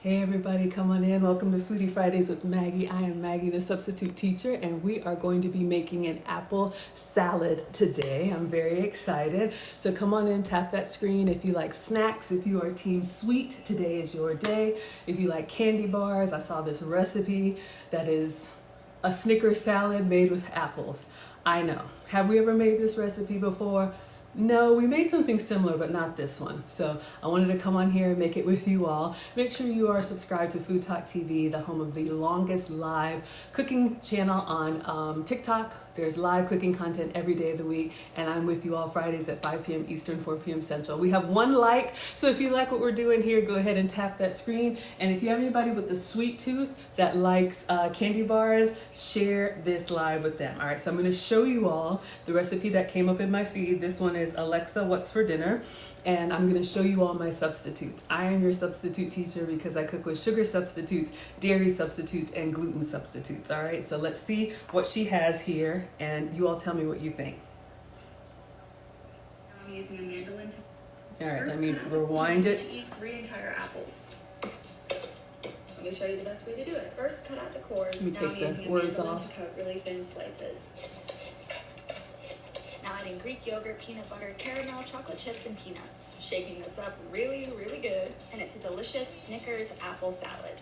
Hey everybody, come on in. Welcome to Foodie Fridays with Maggie. I am Maggie the Substitute Teacher, and we are going to be making an apple salad today. I'm very excited. So come on in, tap that screen. If you like snacks, if you are team sweet, today is your day. If you like candy bars, I saw this recipe that is a Snickers salad made with apples. I know. Have we ever made this recipe before? No, we made something similar, but not this one. So I wanted to come on here and make it with you all. Make sure you are subscribed to FoodtokTV, the home of the longest live cooking channel on TikTok. There's live cooking content every day of the week, and I'm with you all Fridays at 5 p.m. Eastern, 4 p.m. Central. We have one like, so if you like what we're doing here, go ahead and tap that screen. And if you have anybody with a sweet tooth that likes candy bars, share this live with them. All right, so I'm going to show you all the recipe that came up in my feed. This one is Alexa, what's for dinner? And I'm going to show you all my substitutes. I am your substitute teacher because I cook with sugar substitutes, dairy substitutes, and gluten substitutes. All right, so let's see what she has here, and you all tell me what you think. I'm using a mandolin to all right, let me rewind it. To eat 3 entire apples. Let me show you the best way to do it. First, cut out the cores. Now I'm using a mandolin to cut really thin slices. Now adding Greek yogurt, peanut butter, caramel, chocolate chips, and peanuts. Shaking this up really, really good. And it's a delicious Snickers apple salad.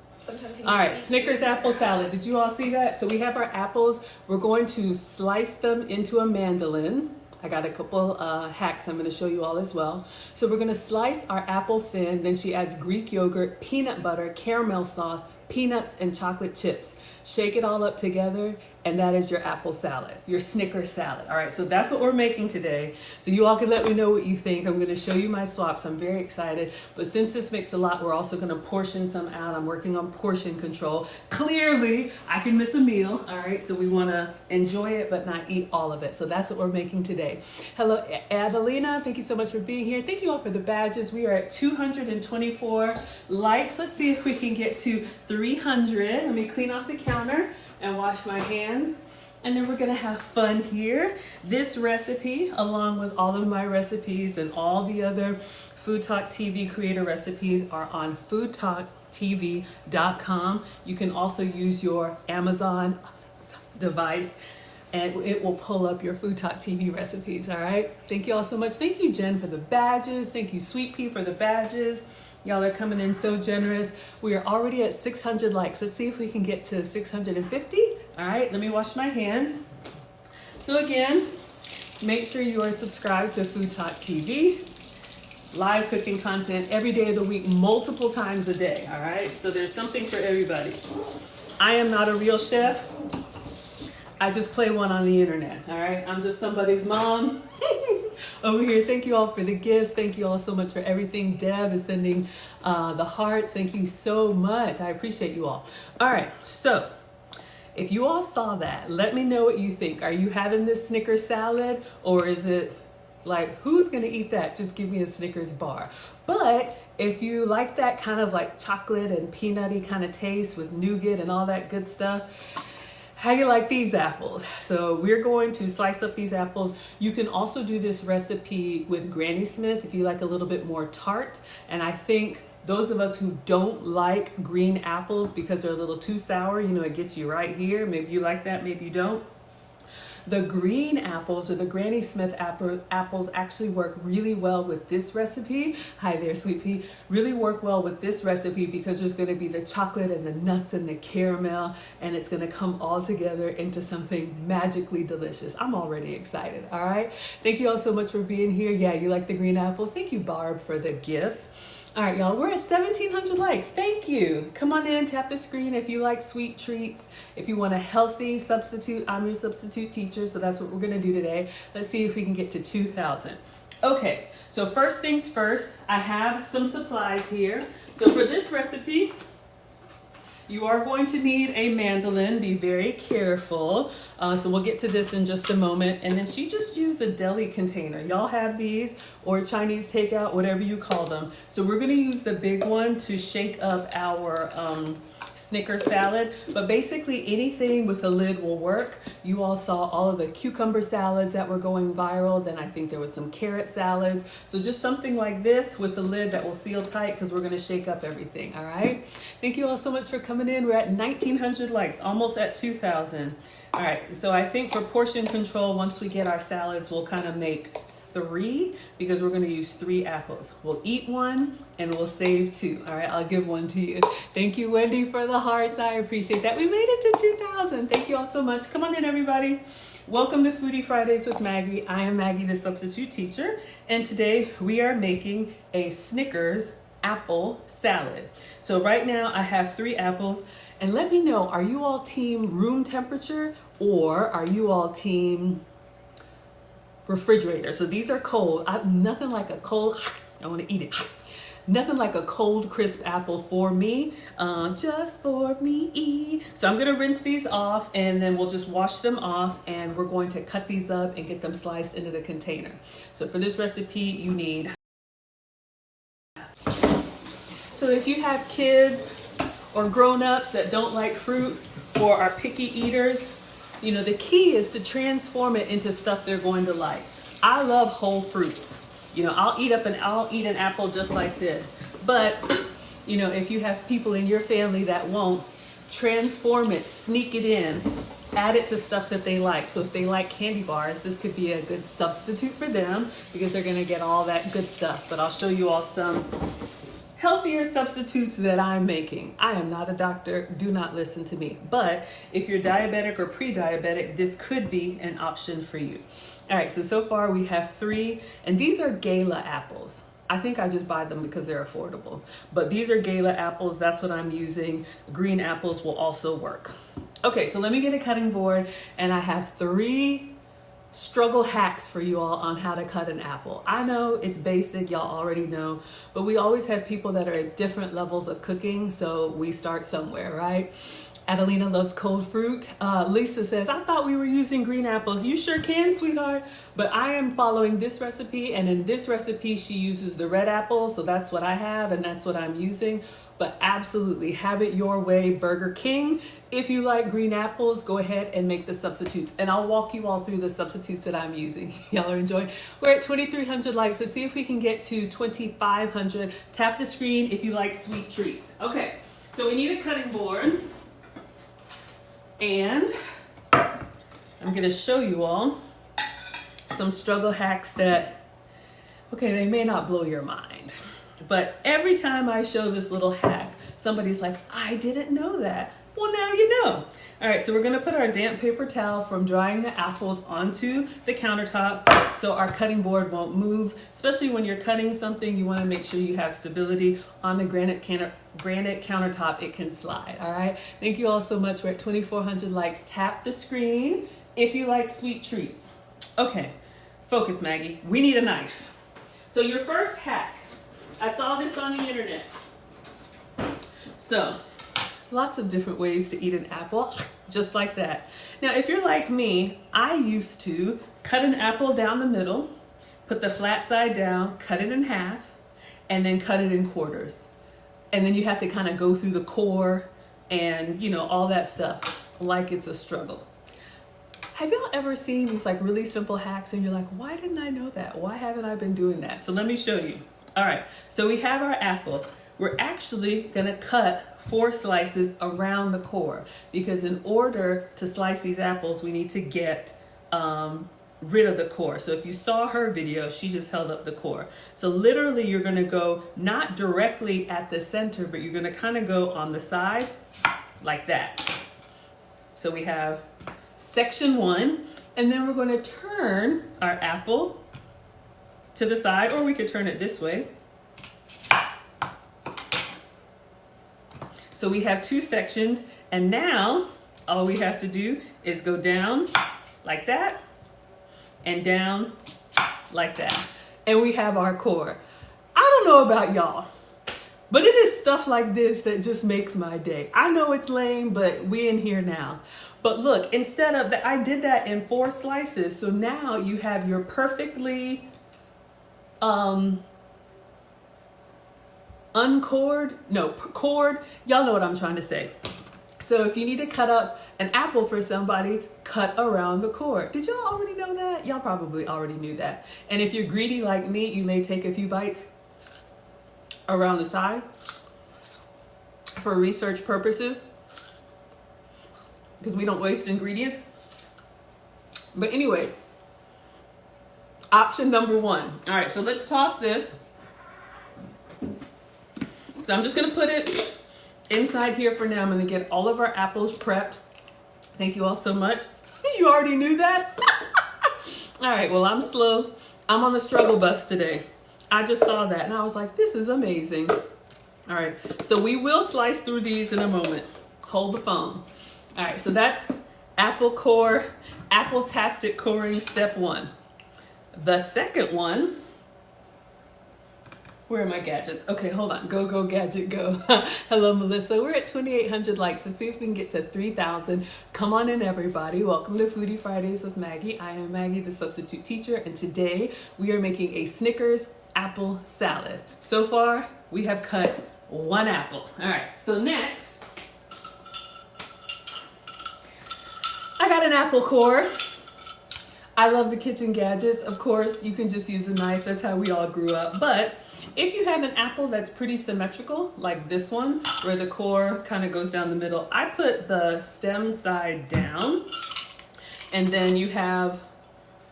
Sometimes you all right, Snickers apple salad. Did you all see that? So we have our apples. We're going to slice them into a mandolin. I got a couple hacks I'm going to show you all as well. So we're going to slice our apple thin. Then she adds Greek yogurt, peanut butter, caramel sauce, peanuts, and chocolate chips. Shake it all up together, and that is your apple salad, your Snickers salad. All right, so that's what we're making today. So you all can let me know what you think. I'm going to show you my swaps. I'm very excited. But since this makes a lot, we're also going to portion some out. I'm working on portion control. Clearly, I can miss a meal. All right, so we want to enjoy it but not eat all of it. So that's what we're making today. Hello, Adelina. Thank you so much for being here. Thank you all for the badges. We are at 224 likes. Let's see if we can get to 300. Let me clean off the counter and wash my hands, and then we're gonna have fun here. This recipe, along with all of my recipes and all the other FoodtokTV creator recipes, are on FoodtokTV.com. You can also use your Amazon device and it will pull up your FoodtokTV recipes. All right, thank you all so much. Thank you, Jen, for the badges. Thank you, Sweet Pea, for the badges. Y'all are coming in so generous. We are already at 600 likes. Let's see if we can get to 650. All right, let me wash my hands. So again, make sure you are subscribed to FoodtokTV. Live cooking content every day of the week, multiple times a day. All right, so there's something for everybody. I am not a real chef. I just play one on the internet. All right, I'm just somebody's mom. Over here. Thank you all for the gifts. Thank you all so much for everything. Deb is sending the hearts. Thank you so much. I appreciate you all. All right, so if you all saw that, let me know what you think. Are you having this Snickers salad, or is it like, who's gonna eat that? Just give me a Snickers bar. But if you like that kind of like chocolate and peanutty kind of taste with nougat and all that good stuff, how you like these apples? So we're going to slice up these apples. You can also do this recipe with Granny Smith if you like a little bit more tart. And I think those of us who don't like green apples because they're a little too sour, you know, it gets you right here. Maybe you like that, maybe you don't. The green apples, or the Granny Smith apples, actually work really well with this recipe. Hi there, Sweet Pea. Really work well with this recipe because there's going to be the chocolate and the nuts and the caramel, and it's going to come all together into something magically delicious. I'm already excited, all right? Thank you all so much for being here. Yeah, you like the green apples? Thank you, Barb, for the gifts. All right, y'all, we're at 1,700 likes. Thank you. Come on in, tap the screen if you like sweet treats. If you want a healthy substitute, I'm your substitute teacher, so that's what we're gonna do today. Let's see if we can get to 2,000. Okay, so first things first, I have some supplies here. So for this recipe, you are going to need a mandolin. Be very careful. So we'll get to this in just a moment. And then she just used a deli container. Y'all have these, or Chinese takeout, whatever you call them. So we're going to use the big one to shake up our Snickers salad, but basically anything with a lid will work. You all saw all of the cucumber salads that were going viral. Then I think there was some carrot salads. So just something like this with a lid that will seal tight, because we're going to shake up everything. All right. Thank you all so much for coming in. We're at 1,900 likes, almost at 2,000. All right. So I think for portion control, once we get our salads, we'll kind of make 3, because we're going to use 3 apples. We'll eat 1 and we'll save 2. All right, I'll give 1 to you. Thank you, Wendy, for the hearts. I appreciate that. We made it to 2,000. Thank you all so much. Come on in, everybody. Welcome to Foodie Fridays with Maggie. I am Maggie the Substitute Teacher, and today we are making a Snickers Apple Salad. So right now I have 3 apples, and let me know, are you all team room temperature or are you all team refrigerator? So these are cold. Nothing like a cold, I want to eat it. Nothing like a cold, crisp apple for me, just for me. So I'm going to rinse these off, and then we'll just wash them off, and we're going to cut these up and get them sliced into the container. So for this recipe, you need. So if you have kids or grown-ups that don't like fruit or are picky eaters, you know, the key is to transform it into stuff they're going to like. I love whole fruits. You know, I'll eat an apple just like this. But, you know, if you have people in your family that won't, transform it, sneak it in, add it to stuff that they like. So if they like candy bars, this could be a good substitute for them, because they're going to get all that good stuff. But I'll show you all some healthier substitutes that I'm making. I am not a doctor. Do not listen to me. But if you're diabetic or pre-diabetic, this could be an option for you. All right, so far we have 3, and these are Gala apples. I think I just buy them because they're affordable. But these are Gala apples. That's what I'm using. Green apples will also work. Okay, so let me get a cutting board, and I have 3 struggle hacks for you all on how to cut an apple. I know it's basic, y'all already know, but we always have people that are at different levels of cooking, so we start somewhere, right? Adelina loves cold fruit. Lisa says, I thought we were using green apples. You sure can, sweetheart. But I am following this recipe, and in this recipe she uses the red apple, so that's what I have and that's what I'm using. But absolutely, have it your way, Burger King. If you like green apples, go ahead and make the substitutes, and I'll walk you all through the substitutes that I'm using. Y'all are enjoying. We're at 2,300 likes. Let's see if we can get to 2,500. Tap the screen if you like sweet treats. Okay, so we need a cutting board. And I'm going to show you all some struggle hacks that, okay, they may not blow your mind, but every time I show this little hack, somebody's like, I didn't know that. Well, now you know. All right, so we're going to put our damp paper towel from drying the apples onto the countertop so our cutting board won't move. Especially when you're cutting something, you want to make sure you have stability on the granite countertop. It can slide. All right, thank you all so much. We're at 2,400 likes. Tap the screen if you like sweet treats. Okay, focus, Maggie. We need a knife. So your first hack, I saw this on the internet. So lots of different ways to eat an apple, just like that. Now, if you're like me, I used to cut an apple down the middle, put the flat side down, cut it in half, and then cut it in quarters. And then you have to kind of go through the core and, you know, all that stuff, like it's a struggle. Have y'all ever seen these like really simple hacks and you're like, why didn't I know that? Why haven't I been doing that? So let me show you. All right, so we have our apple. We're actually going to cut 4 slices around the core, because in order to slice these apples, we need to get rid of the core. So if you saw her video, she just held up the core. So literally you're going to go not directly at the center, but you're going to kind of go on the side like that. So we have section 1, and then we're going to turn our apple to the side, or we could turn it this way. So we have 2 sections, and now all we have to do is go down like that and down like that. And we have our core. I don't know about y'all, but it is stuff like this that just makes my day. I know it's lame, but we in here now. But look, instead of that, I did that in 4 slices. So now you have your perfectly cord, y'all know what I'm trying to say. So if you need to cut up an apple for somebody, cut around the core. Did y'all already know that? Y'all probably already knew that. And if you're greedy like me, you may take a few bites around the side for research purposes, because we don't waste ingredients. But anyway, option number one. All right, so let's toss this. So I'm just gonna put it inside here for now. I'm gonna get all of our apples prepped. Thank you all so much. You already knew that? All right, well, I'm slow. I'm on the struggle bus today. I just saw that and I was like, this is amazing. All right, so we will slice through these in a moment. Hold the phone. All right, so that's apple core, apple-tastic coring step one. The second one, where are my gadgets? Okay, hold on. Go, gadget, go. Hello, Melissa. We're at 2,800 likes. Let's see if we can get to 3,000. Come on in, everybody. Welcome to Foodie Fridays with Maggie. I am Maggie, the substitute teacher, and today we are making a Snickers Apple Salad. So far, we have cut one apple. All right, so next, I got an apple core. I love the kitchen gadgets. Of course, you can just use a knife. That's how we all grew up. But if you have an apple that's pretty symmetrical, like this one, where the core kind of goes down the middle, I put the stem side down. And then you have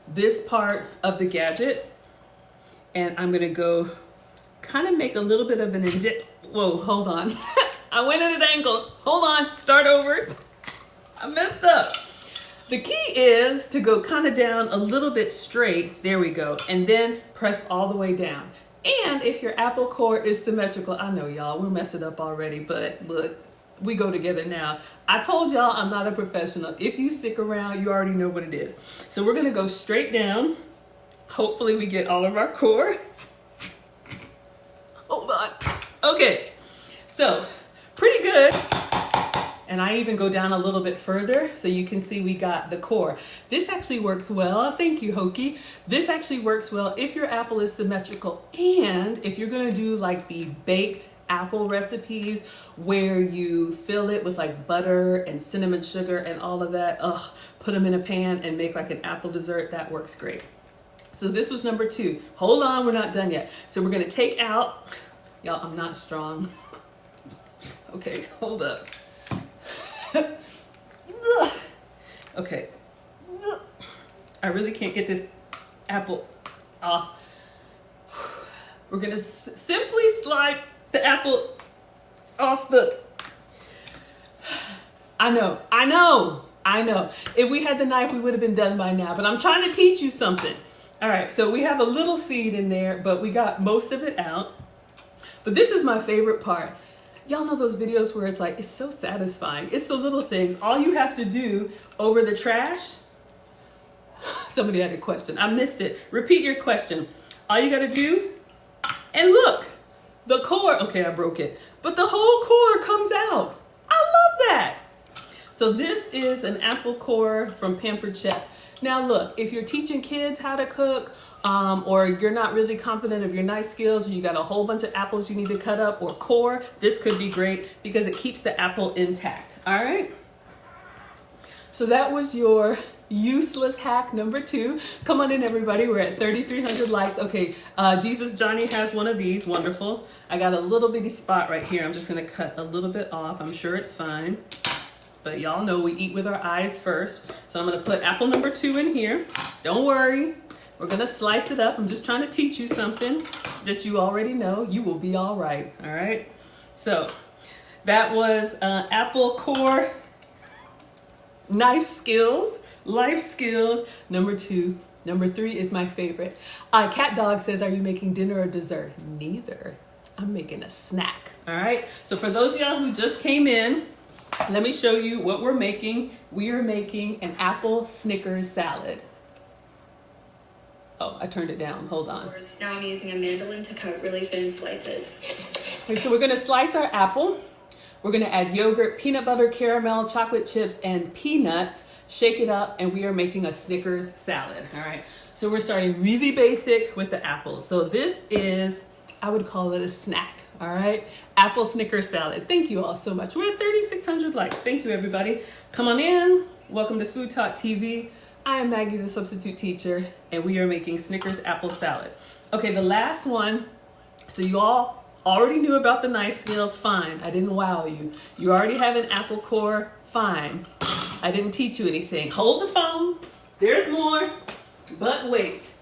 this part of the gadget. And I'm going to go kind of make a little bit of an whoa, hold on. I went at an angle. Hold on. Start over. I messed up. The key is to go kind of down a little bit straight. There we go. And then press all the way down. And if your apple core is symmetrical, I know y'all, we're messing up already, but look, we go together now. I told y'all I'm not a professional. If you stick around, you already know what it is. So we're gonna go straight down. Hopefully we get all of our core. Hold on. Okay, so pretty good. And I even go down a little bit further so you can see we got the core. This actually works well. Thank you, Hokie. This actually works well if your apple is symmetrical and if you're gonna do like the baked apple recipes where you fill it with like butter and cinnamon sugar and all of that. Put them in a pan and make like an apple dessert. That works great. So this was number two. Hold on, we're not done yet. So we're gonna take out, y'all, I'm not strong. Okay, hold up. Okay, I really can't get this apple off. We're gonna simply slide the apple off the, I know. If we had the knife, we would have been done by now, but I'm trying to teach you something. All right, so we have a little seed in there, but we got most of it out. But this is my favorite part. Y'all know those videos where it's like, it's so satisfying. It's the little things. All you have to do over the trash. Somebody had a question. I missed it. Repeat your question. All you got to do, and look, the core. Okay, I broke it. But the whole core comes out. I love that. So this is an apple core from Pampered Chef. Now look, if you're teaching kids how to cook, or you're not really confident of your knife skills, or you got a whole bunch of apples you need to cut up or core, this could be great because it keeps the apple intact. All right. So that was your useless hack number two. Come on in, everybody. We're at 3,300 likes. Okay, Jesus Johnny has one of these. Wonderful. I got a little bitty spot right here. I'm just going to cut a little bit off. I'm sure it's fine. But y'all know we eat with our eyes first. So I'm going to put apple number two in here. Don't worry. We're going to slice it up. I'm just trying to teach you something that you already know. You will be all right. All right. So that was apple core knife skills, life skills, number two. Number three is my favorite. Cat Dog says, are you making dinner or dessert? Neither. I'm making a snack. All right. So for those of y'all who just came in, let me show you what we're making. We are making an apple Snickers salad. Oh, I turned it down. Hold on. Now I'm using a mandolin to cut really thin slices. Okay, so we're going to slice our apple. We're going to add yogurt, peanut butter, caramel, chocolate chips, and peanuts. Shake it up, and we are making a Snickers salad. All right. So we're starting really basic with the apples. So this is I would call it a snack. All right, apple Snickers salad. Thank you all so much. We're at 3,600 likes. Thank you, everybody. Come on in. Welcome to Food Talk TV. I am Maggie the Substitute Teacher, and we are making Snickers Apple Salad. Okay, the last one. So you all already knew about the knife skills. Fine, I didn't wow you. You already have an apple core. Fine, I didn't teach you anything. Hold the phone. There's more, but wait.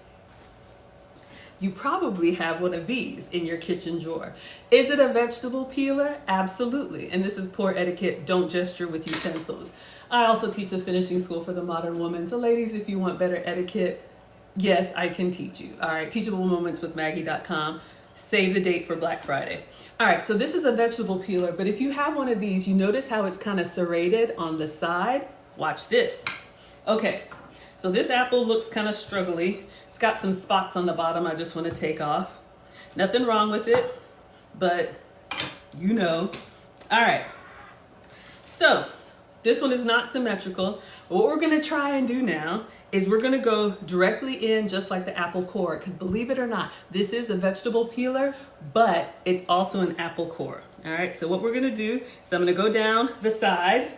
You probably have one of these in your kitchen drawer. Is it a vegetable peeler? Absolutely. And this is poor etiquette. Don't gesture with utensils. I also teach a finishing school for the modern woman. So ladies, if you want better etiquette, yes, I can teach you. All right, Teachable Moments with Maggie.com. Save the date for Black Friday. All right, so this is a vegetable peeler, but if you have one of these, you notice how it's kind of serrated on the side? Watch this. Okay, so this apple looks kind of struggly. It's got some spots on the bottom I just want to take off. Nothing wrong with it, but you know. All right, so this one is not symmetrical. What we're going to try and do now is we're going to go directly in just like the apple core, because believe it or not, this is a vegetable peeler, but it's also an apple core. All right, so what we're going to do is I'm going to go down the side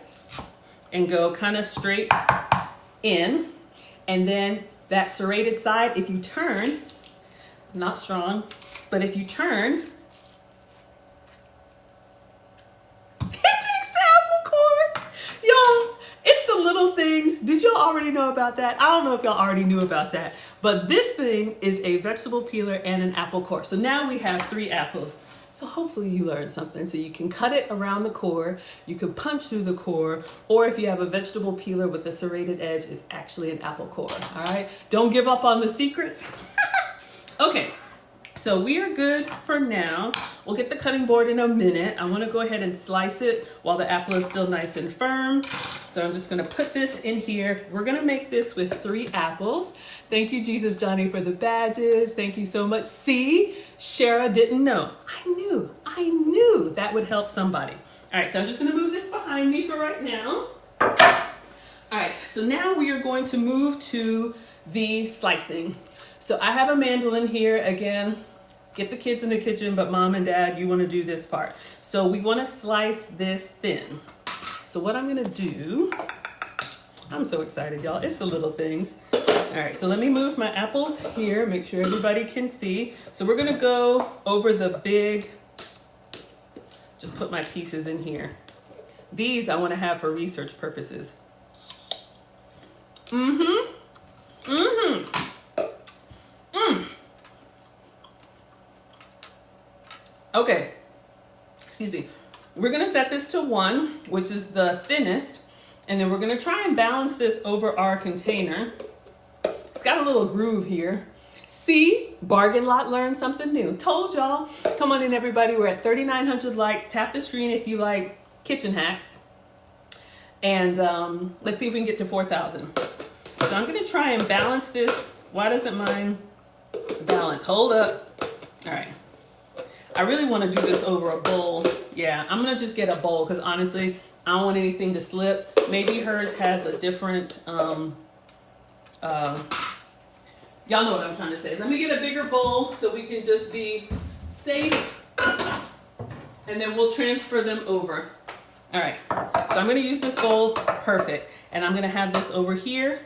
and go kind of straight in, and then that serrated side, if you turn, not strong, but if you turn, little things. Did y'all already know about that? I don't know if y'all already knew about that, but this thing is a vegetable peeler and an apple core. So now we have 3 apples. So hopefully you learned something. So you can cut it around the core, you can punch through the core, or if you have a vegetable peeler with a serrated edge, it's actually an apple core. All right, don't give up on the secrets. Okay, so we are good for now. We'll get the cutting board in a minute. I want to go ahead and slice it while the apple is still nice and firm. So I'm just going to put this in here. We're going to make this with 3 apples. Thank you, Jesus Johnny, for the badges. Thank you so much. See, Shara didn't know. I knew that would help somebody. All right, so I'm just going to move this behind me for right now. All right, so now we are going to move to the slicing. So I have a mandolin here. Again, get the kids in the kitchen, but mom and dad, you want to do this part. So we want to slice this thin. So what I'm gonna do, I'm so excited, y'all. It's the little things. All right, so let me move my apples here, make sure everybody can see. So we're gonna go over the big, just put my pieces in here. These I wanna have for research purposes. Okay, excuse me. We're going to set this to 1, which is the thinnest, and then we're going to try and balance this over our container. It's got a little groove here. See, Bargain Lot learned something new. Told y'all. Come on in, everybody. We're at 3,900 likes. Tap the screen if you like kitchen hacks. And let's see if we can get to 4,000. So I'm going to try and balance this. Why doesn't mine balance? Hold up. All right. I really want to do this over a bowl. Yeah, I'm going to just get a bowl because honestly, I don't want anything to slip. Maybe hers has a different, y'all know what I'm trying to say. Let me get a bigger bowl so we can just be safe, and then we'll transfer them over. All right, so I'm going to use this bowl. Perfect. And I'm going to have this over here,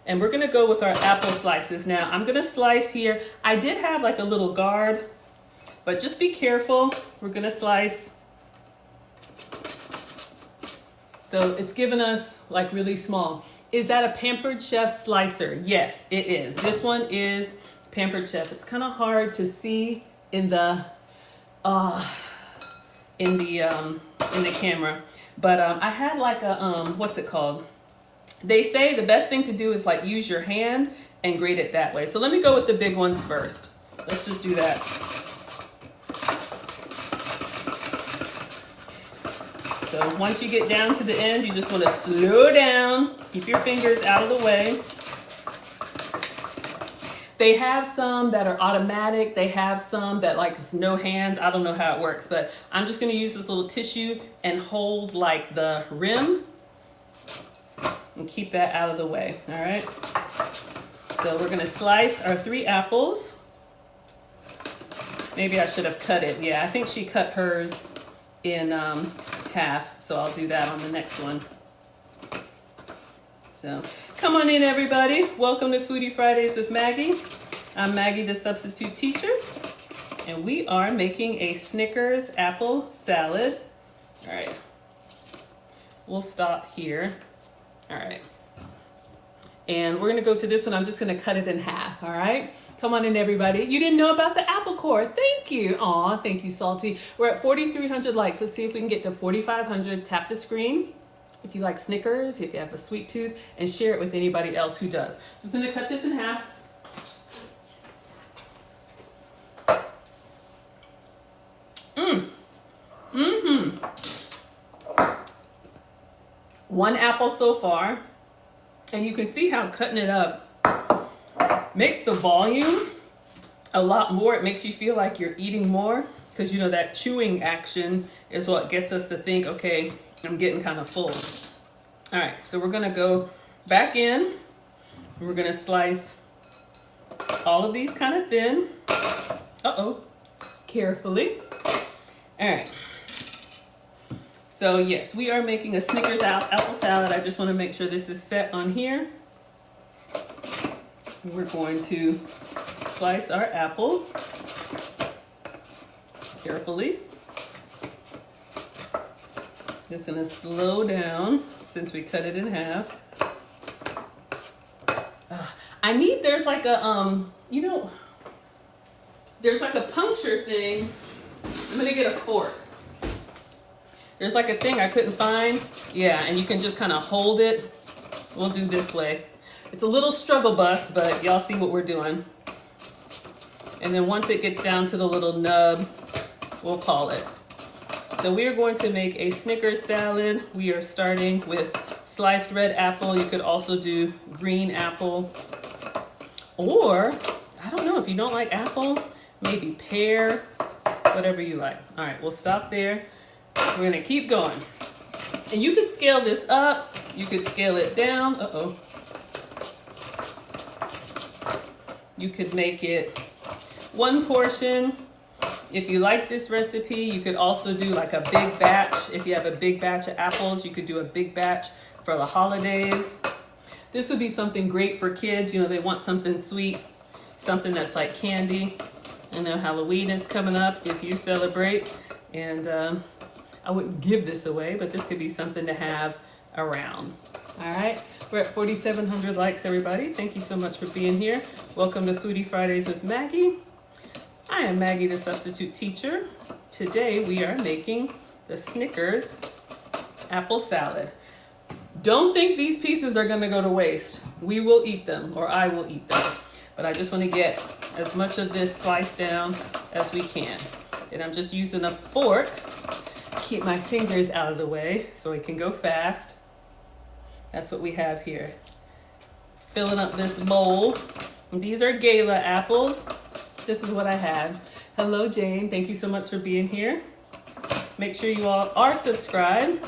and we're going to go with our apple slices. Now, I'm going to slice here. I did have like a little guard, but just be careful. We're going to slice. So it's given us like really small. Is that a Pampered Chef slicer? Yes, it is. This one is Pampered Chef. It's kind of hard to see in the camera, but I had like a what's it called? They say the best thing to do is like use your hand and grate it that way. So let me go with the big ones first. Let's just do that. So once you get down to the end, you just want to slow down. Keep your fingers out of the way. They have some that are automatic. They have some that like no hands. I don't know how it works, but I'm just going to use this little tissue and hold like the rim and keep that out of the way. All right. So we're going to slice our 3 apples. Maybe I should have cut it. Yeah, I think she cut hers in half, so I'll do that on the next one. So come on in, everybody. Welcome to Foodie Fridays with Maggie. I'm Maggie the Substitute Teacher, and we are making a Snickers Apple Salad. All right, we'll stop here. All right, and we're gonna go to this one. I'm just gonna cut it in half. All right, come on in, everybody. You didn't know about the apple core. Thank you. Aw, thank you, Salty. We're at 4,300 likes. Let's see if we can get to 4,500. Tap the screen if you like Snickers, if you have a sweet tooth, and share it with anybody else who does. So I'm gonna cut this in half. One apple so far, and you can see how cutting it up makes the volume a lot more. It makes you feel like you're eating more, because you know that chewing action is what gets us to think, okay, I'm getting kind of full. All right, so we're gonna go back in, and we're gonna slice all of these kind of thin. Carefully. All right. So yes, we are making a Snickers apple salad. I just want to make sure this is set on here. We're going to slice our apple carefully. Just going to slow down since we cut it in half. There's like a, there's like a puncture thing. I'm going to get a fork. There's like a thing I couldn't find. Yeah, and you can just kind of hold it. We'll do this way. It's a little struggle bus, but y'all see what we're doing. And then once it gets down to the little nub, we'll call it. So we are going to make a Snickers salad. We are starting with sliced red apple. You could also do green apple. Or, I don't know, if you don't like apple, maybe pear, whatever you like. All right, we'll stop there. We're gonna keep going. And you could scale this up, you could scale it down. You could make it one portion. If you like this recipe, you could also do like a big batch. If you have a big batch of apples, you could do a big batch for the holidays. This would be something great for kids. You know, they want something sweet, something that's like candy. I know Halloween is coming up if you celebrate, and I wouldn't give this away, but this could be something to have around. All right, we're at 4,700 likes, everybody. Thank you so much for being here. Welcome to Foodie Fridays with Maggie. I am Maggie the Substitute Teacher. Today we are making the Snickers Apple Salad. Don't think these pieces are gonna go to waste. We will eat them, or I will eat them. But I just wanna get as much of this sliced down as we can. And I'm just using a fork. Keep my fingers out of the way so it can go fast. That's what we have here. Filling up this bowl. These are Gala apples. This is what I had. Hello, Jane. Thank you so much for being here. Make sure you all are subscribed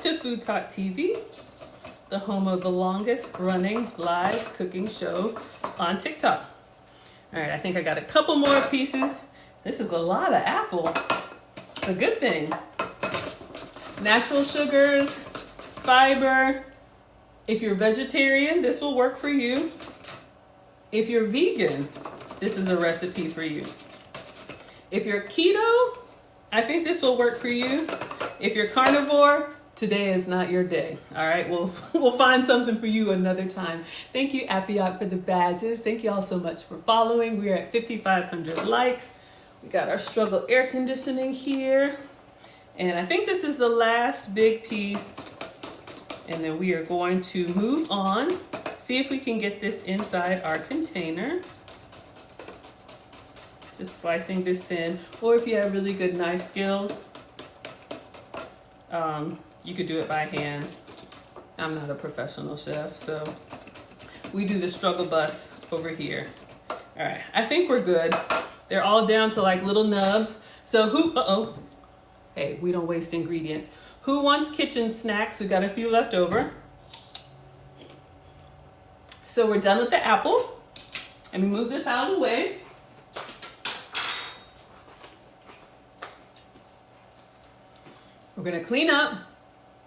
to FoodtokTV, the home of the longest running live cooking show on TikTok. All right, I think I got a couple more pieces. This is a lot of apple. It's a good thing. Natural sugars, fiber. If you're vegetarian, this will work for you. If you're vegan, this is a recipe for you. If you're keto, I think this will work for you. If you're carnivore, today is not your day. All right, we'll find something for you another time. Thank you, Appiok, for the badges. Thank you all so much for following. We're at 5,500 likes. We got our struggle air conditioning here. And I think this is the last big piece. And then we are going to move on. See if we can get this inside our container. Just slicing this thin. Or if you have really good knife skills, you could do it by hand. I'm not a professional chef, so we do the struggle bus over here. All right, I think we're good. They're all down to like little nubs. So who, hey, we don't waste ingredients. Who wants kitchen snacks? We got a few left over. So we're done with the apple. Let me move this out of the way. We're gonna clean up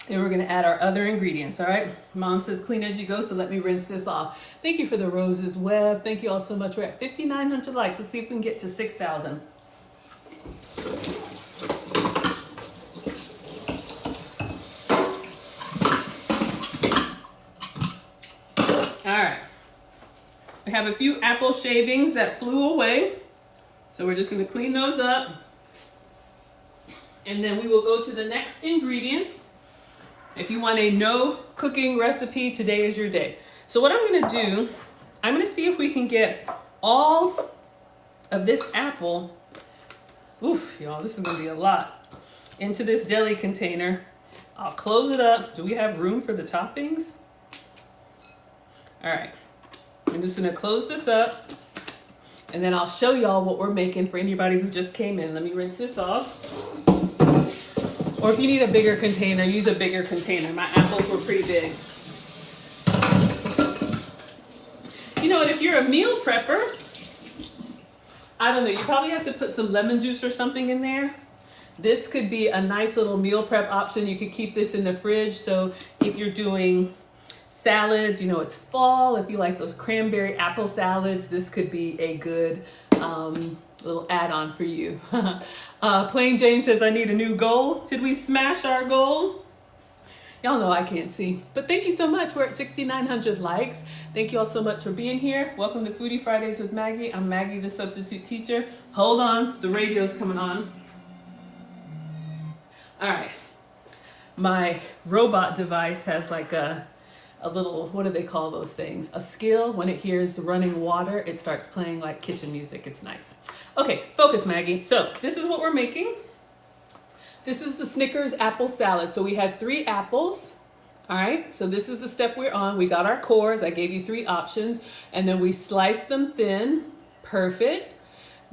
and we're gonna add our other ingredients, all right? Mom says clean as you go, so let me rinse this off. Thank you for the roses web. Thank you all so much. We're at 5,900 likes. Let's see if we can get to 6,000. All right. We have a few apple shavings that flew away. So we're just gonna clean those up. And then we will go to the next ingredients. If you want a no cooking recipe, today is your day. So what I'm gonna do, I'm gonna see if we can get all of this apple, oof, y'all, this is gonna be a lot, into this deli container. I'll close it up. Do we have room for the toppings? All right, I'm just gonna close this up and then I'll show y'all what we're making for anybody who just came in. Let me rinse this off. Or if you need a bigger container, use a bigger container. My apples were pretty big. You know what, if you're a meal prepper, I don't know, you probably have to put some lemon juice or something in there. This could be a nice little meal prep option. You could keep this in the fridge. So if you're doing salads, you know, it's fall. If you like those cranberry apple salads, this could be a good little add-on for you. Plain Jane says, I need a new goal. Did we smash our goal? Y'all know I can't see. But thank you so much. We're at 6,900 likes. Thank you all so much for being here. Welcome to Foodie Fridays with Maggie. I'm Maggie the Substitute Teacher. Hold on, the radio's coming on. All right. My robot device has like a little, what do they call those things? A skill. When it hears running water, it starts playing like kitchen music. It's nice. Okay, focus, Maggie. So this is what we're making. This is the Snickers Apple Salad. So we had 3 apples. All right, so this is the step we're on. We got our cores. I gave you 3 options. And then we sliced them thin. Perfect.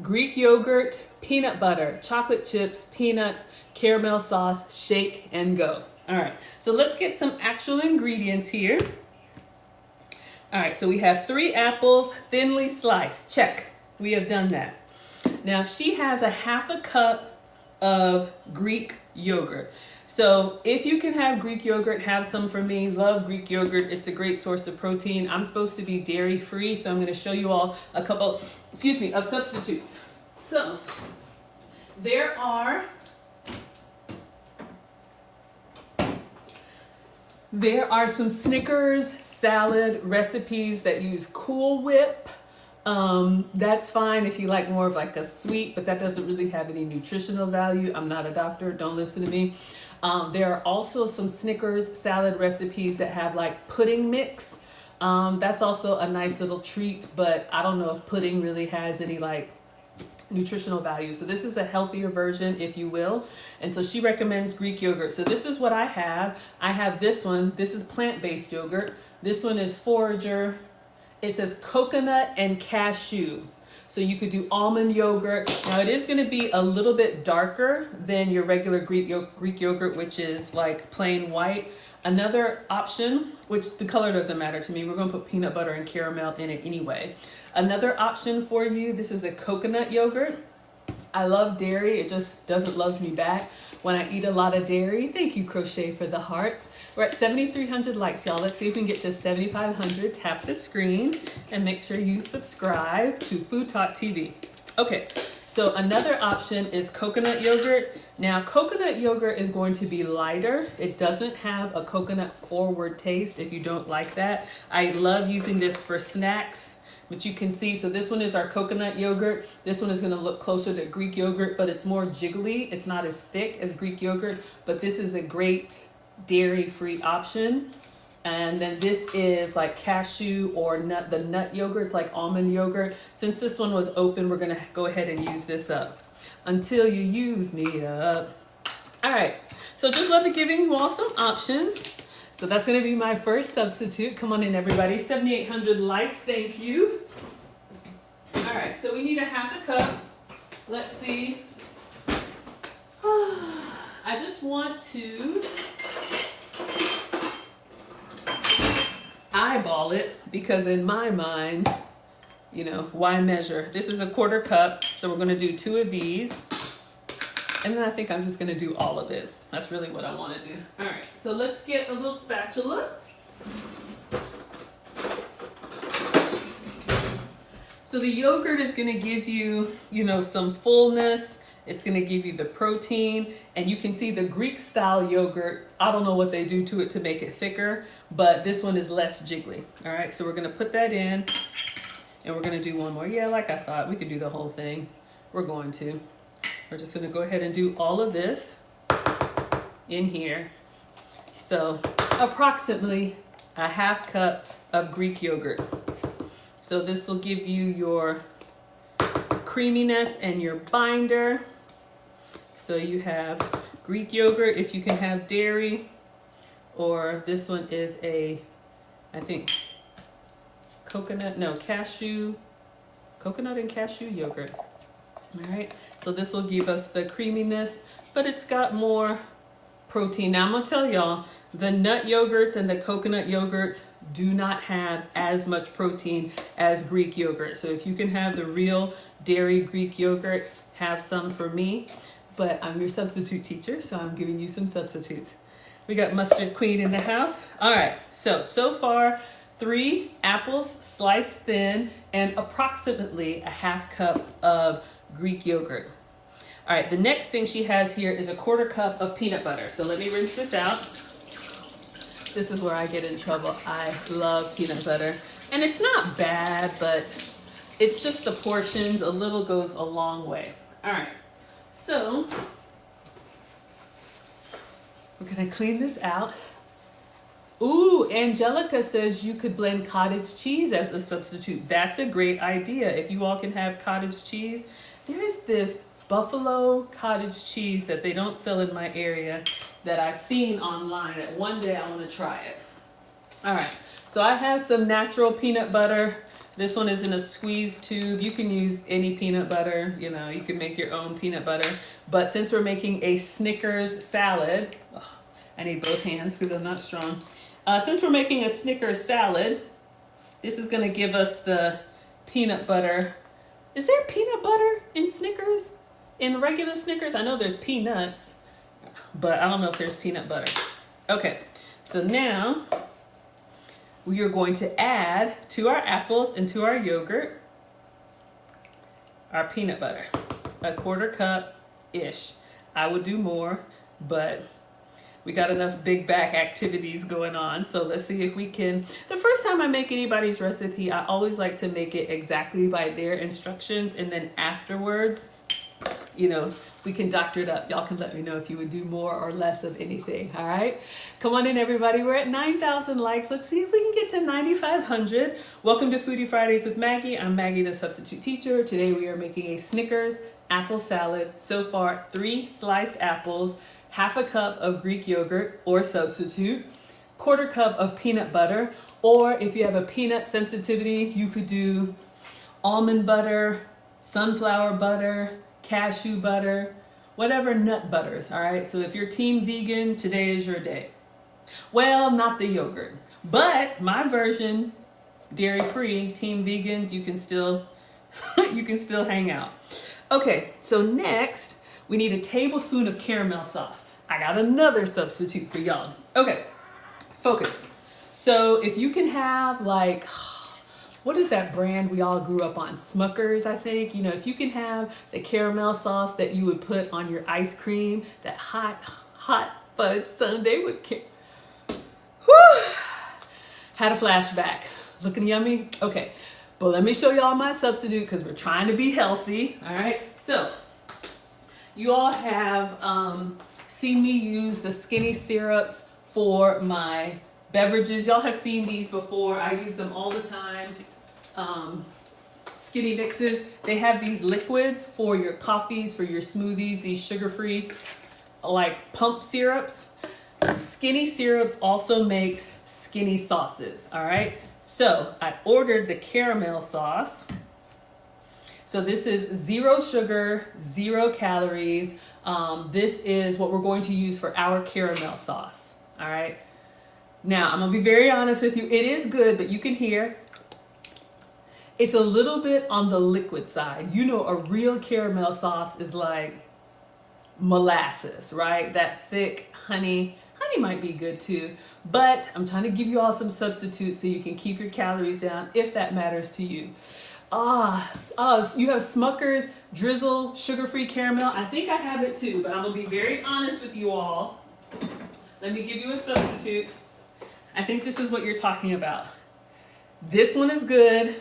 Greek yogurt, peanut butter, chocolate chips, peanuts, caramel sauce, shake and go. All right, so let's get some actual ingredients here. All right, so we have 3 apples, thinly sliced. Check, we have done that. Now she has a half a cup of Greek yogurt. So if you can have Greek yogurt, have some for me. Love Greek yogurt. It's a great source of protein. I'm supposed to be dairy free, so I'm going to show you all a couple, of substitutes. So there are some Snickers salad recipes that use Cool Whip. That's fine if you like more of like a sweet, but that doesn't really have any nutritional value. I'm not a doctor, don't listen to me. There are also some Snickers salad recipes that have like pudding mix. That's also a nice little treat, but I don't know if pudding really has any like nutritional value. So this is a healthier version, if you will. And so she recommends Greek yogurt. So this is what I have. I have this one. This is plant-based yogurt. This one is forager. It says coconut and cashew. So you could do almond yogurt. Now it is going to be a little bit darker than your regular Greek yogurt, which is like plain white. Another option, which the color doesn't matter to me, we're going to put peanut butter and caramel in it anyway. Another option for you, this is a coconut yogurt. I love dairy, it just doesn't love me back when I eat a lot of dairy. Thank you, Crochet, for the hearts. We're at 7,300 likes, y'all. Let's see if we can get to 7,500. Tap the screen and make sure you subscribe to FoodtokTV. Okay, so another option is coconut yogurt. Now, coconut yogurt is going to be lighter. It doesn't have a coconut forward taste if you don't like that. I love using this for snacks. But you can see, so this one is our coconut yogurt. This one is going to look closer to Greek yogurt, but it's more jiggly. It's not as thick as Greek yogurt, but this is a great dairy-free option. And then this is like cashew or the nut yogurts, like almond yogurt. Since this one was open, we're going to go ahead and use this up until you use me up. All right, so just love giving you all some options. So that's going to be my first substitute. Come on in, everybody. 7,800 likes. Thank you. All right, so we need a half a cup. Let's see. I just want to eyeball it because in my mind, you know, why measure? This is a 1/4 cup, so we're going to do 2 of these. And then I think I'm just gonna do all of it. That's really what I wanna do. All right, so let's get a little spatula. So the yogurt is gonna give you, you know, some fullness. It's gonna give you the protein, and you can see the Greek style yogurt. I don't know what they do to it to make it thicker, but this one is less jiggly. All right, so we're gonna put that in, and we're gonna do one more. Yeah, like I thought, we could do the whole thing. We're going to. We're just gonna go ahead and do all of this in here. So approximately a half cup of Greek yogurt. So this will give you your creaminess and your binder. So you have Greek yogurt if you can have dairy, or this one is I think coconut and cashew yogurt. All right, so this will give us the creaminess, but it's got more protein. Now I'm gonna tell y'all, the nut yogurts and the coconut yogurts do not have as much protein as Greek yogurt. So if you can have the real dairy Greek yogurt, have some for me. But I'm your substitute teacher, so I'm giving you some substitutes. We got Mustard Queen in the house. All right, so far, 3 apples sliced thin and approximately a half cup of Greek yogurt. All right, the next thing she has here is a 1/4 cup of peanut butter. So let me rinse this out. This is where I get in trouble. I love peanut butter. And it's not bad, but it's just the portions. A little goes a long way. All right. So, we're gonna clean this out. Ooh, Angelica says you could blend cottage cheese as a substitute. That's a great idea. If you all can have cottage cheese. There is this buffalo cottage cheese that they don't sell in my area that I've seen online, that one day I wanna try it. All right, so I have some natural peanut butter. This one is in a squeeze tube. You can use any peanut butter, you know, you can make your own peanut butter. But since we're making a Snickers salad, I need both hands because I'm not strong. Since we're making a Snickers salad, this is gonna give us the peanut butter. Is there peanut butter in Snickers? In regular Snickers? I know there's peanuts, but I don't know if there's peanut butter. Okay, so now we are going to add to our apples and to our yogurt our peanut butter, a 1/4 cup-ish. I would do more, but we got enough big back activities going on. So let's see if we can. The first time I make anybody's recipe, I always like to make it exactly by their instructions. And then afterwards, you know, we can doctor it up. Y'all can let me know if you would do more or less of anything, all right? Come on in, everybody. We're at 9,000 likes. Let's see if we can get to 9,500. Welcome to Foodie Fridays with Maggie. I'm Maggie the Substitute Teacher. Today we are making a Snickers Apple Salad. So far, 3 sliced apples, half a cup of Greek yogurt or substitute, 1/4 cup of peanut butter, or if you have a peanut sensitivity, you could do almond butter, sunflower butter, cashew butter, whatever nut butters, all right? So if you're team vegan, today is your day. Well, not the yogurt, but my version, dairy-free, team vegans, you can still hang out. Okay, so next, we need a tablespoon of caramel sauce. I got another substitute for y'all. Okay, focus. So if you can have like, what is that brand we all grew up on? Smuckers, I think. You know, if you can have the caramel sauce that you would put on your ice cream, that hot fudge sundae with had a flashback. Looking yummy? Okay, but let me show y'all my substitute because we're trying to be healthy. All right, so you all have seen me use the skinny syrups for my beverages. Y'all have seen these before. I use them all the time. Skinny mixes. They have these liquids for your coffees, for your smoothies, these sugar-free like pump syrups. Skinny syrups also makes skinny sauces, all right? So I ordered the caramel sauce. So this is 0 sugar, 0 calories. This is what we're going to use for our caramel sauce, all right? Now, I'm gonna be very honest with you. It is good, but you can hear it's a little bit on the liquid side. You know, a real caramel sauce is like molasses, right? That thick honey. Honey might be good too, but I'm trying to give you all some substitutes so you can keep your calories down if that matters to you. You have Smucker's Drizzle Sugar-Free Caramel. I think I have it too, but I'm gonna be very honest with you all. Let me give you a substitute. I think this is what you're talking about. This one is good.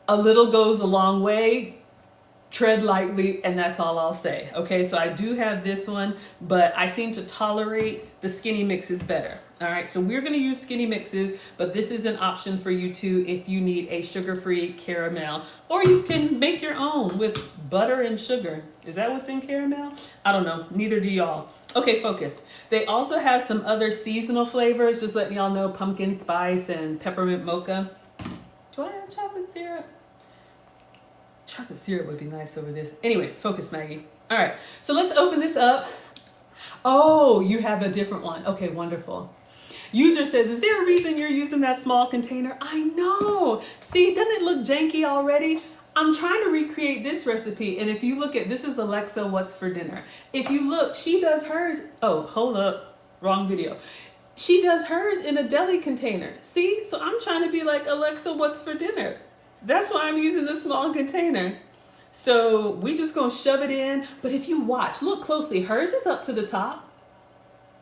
A little goes a long way. Tread lightly, and that's all I'll say. Okay, so I do have this one, but I seem to tolerate the skinny mixes better. All right, so we're going to use skinny mixes, but this is an option for you too if you need a sugar-free caramel, or you can make your own with butter and sugar. Is that what's in caramel? I don't know. Neither do y'all. Okay, focus. They also have some other seasonal flavors, just letting y'all know, pumpkin spice and peppermint mocha. Do I have chocolate syrup? Chocolate syrup would be nice over this. Anyway, focus, Maggie. All right, so let's open this up. Oh, you have a different one. Okay, wonderful. User says, is there a reason you're using that small container? I know. See, doesn't it look janky already? I'm trying to recreate this recipe, and if you look at, this is Alexa, what's for dinner? If you look, she does hers. Oh, hold up. Wrong video. She does hers in a deli container. See, so I'm trying to be like, Alexa, what's for dinner? That's why I'm using the small container. So we just gonna shove it in. But if you watch, look closely, hers is up to the top.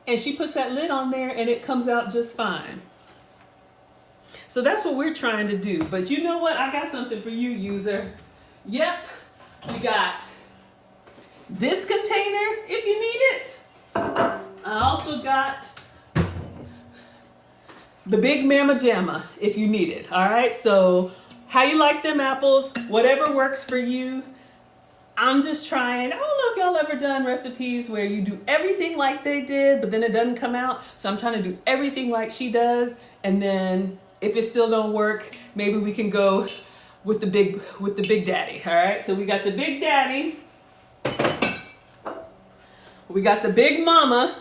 And she puts that lid on there and it comes out just fine. So that's what we're trying to do. But you know what? I got something for you, user. Yep, we got this container if you need it. I also got the Big Mama Jamma if you need it. All right, so how you like them apples, whatever works for you. I'm just trying. I don't know if y'all ever done recipes where you do everything like they did, but then it doesn't come out. So I'm trying to do everything like she does. And then if it still don't work, maybe we can go with the big daddy. All right. So we got the Big Daddy. We got the Big Mama.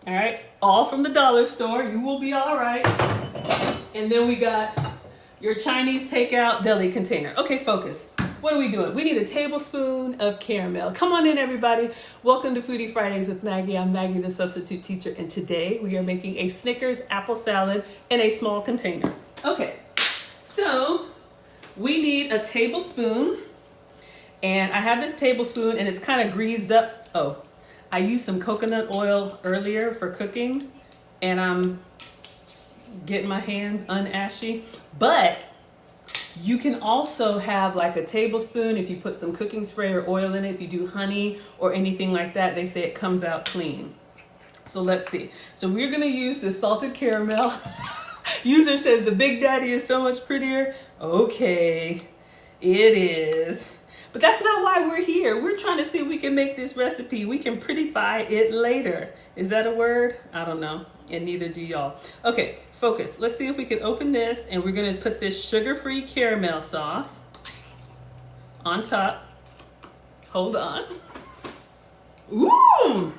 All right. All from the dollar store. You will be all right. And then we got your Chinese takeout deli container. Okay, focus. What are we doing? We need a tablespoon of caramel. Come on in, everybody. Welcome to Foodie Fridays with Maggie. I'm Maggie the Substitute Teacher, and today we are making a Snickers Apple Salad in a small container. Okay, so we need a tablespoon, and I have this tablespoon, and it's kind of greased up. Oh, I used some coconut oil earlier for cooking, and I'm getting my hands unashy, but you can also have like a tablespoon if you put some cooking spray or oil in it. If you do honey or anything like that, they say it comes out clean. So let's see. So we're going to use this salted caramel. User says the Big Daddy is so much prettier. Okay, it is. But that's not why we're here. We're trying to see if we can make this recipe. We can prettify it later. Is that a word? I don't know. And neither do y'all. Okay, focus. Let's see if we can open this, and we're going to put this sugar-free caramel sauce on top. Hold on. Ooh!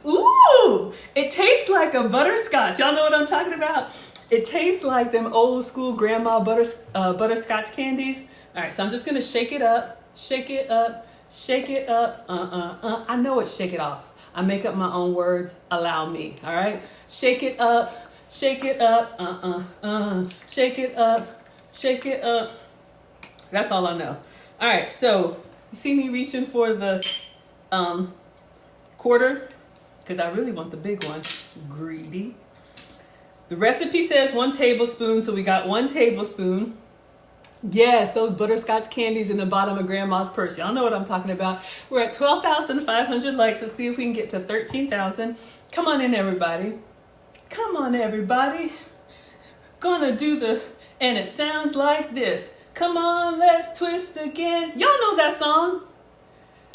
Ooh! It tastes like a butterscotch. Y'all know what I'm talking about? It tastes like them old school grandma butterscotch candies. All right, so I'm just going to shake it up, shake it up, shake it up. I know it's shake it off. I make up my own words. Allow me. All right. Shake it up. Shake it up. Shake it up. Shake it up. That's all I know. All right. So you see me reaching for the quarter because I really want the big one. Greedy. The recipe says 1 tablespoon, so we got 1 tablespoon. Yes, those butterscotch candies in the bottom of grandma's purse. Y'all know what I'm talking about. We're at 12,500 likes. Let's see if we can get to 13,000. Come on in, everybody. Come on, everybody. Gonna do and it sounds like this. Come on, let's twist again. Y'all know that song.